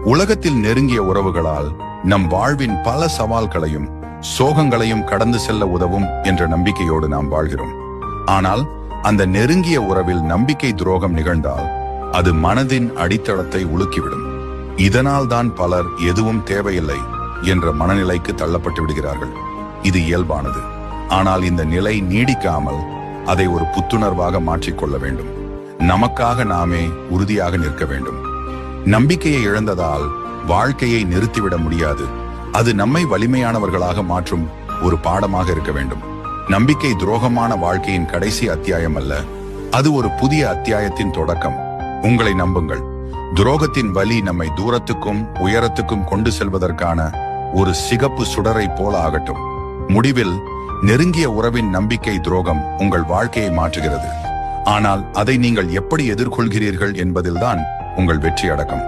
உலகத்தில் நெருங்கிய உறவுகளால் நம் வாழ்வின் பல சவால்களையும் சோகங்களையும் கடந்து செல்ல உதவும் என்ற நம்பிக்கையோடு நாம் வாழ்கிறோம். ஆனால் அந்த நெருங்கிய உறவில் நம்பிக்கை துரோகம் நிகழ்ந்தால் அது மனதின் அடித்தளத்தை உலுக்கிவிடும். இதனால் தான் பலர் எதுவும் தேவையில்லை என்ற மனநிலைக்கு தள்ளப்பட்டு விடுகிறார்கள். இது இயல்பானது. ஆனால் இந்த நிலை நீடிக்காமல் அதை ஒரு புத்துணர்வாக மாற்றிக்கொள்ள வேண்டும். நமக்காக நாமே உறுதியாக நிற்க வேண்டும். நம்பிக்கையை இழந்ததால் வாழ்க்கையை நிறுத்திவிட முடியாது. அது நம்மை வலிமையானவர்களாக மாற்றும் ஒரு பாடமாக இருக்க வேண்டும். நம்பிக்கை துரோகமான வாழ்க்கையின் கடைசி அத்தியாயம் அல்ல, அது ஒரு புதிய அத்தியாயத்தின் தொடக்கம். உங்களை நம்புங்கள், துரோகத்தின் வலி நம்மை தூரத்துக்கும் உயரத்துக்கும் கொண்டு செல்வதற்கான ஒரு சிகப்பு சுடரை போல ஆகட்டும். முடிவில் நெருங்கிய உறவின் நம்பிக்கை துரோகம் உங்கள் வாழ்க்கையை மாற்றுகிறது. ஆனால் அதை நீங்கள் எப்படி எதிர்கொள்கிறீர்கள் என்பதில்தான் உங்கள் வெற்றி அடக்கம்.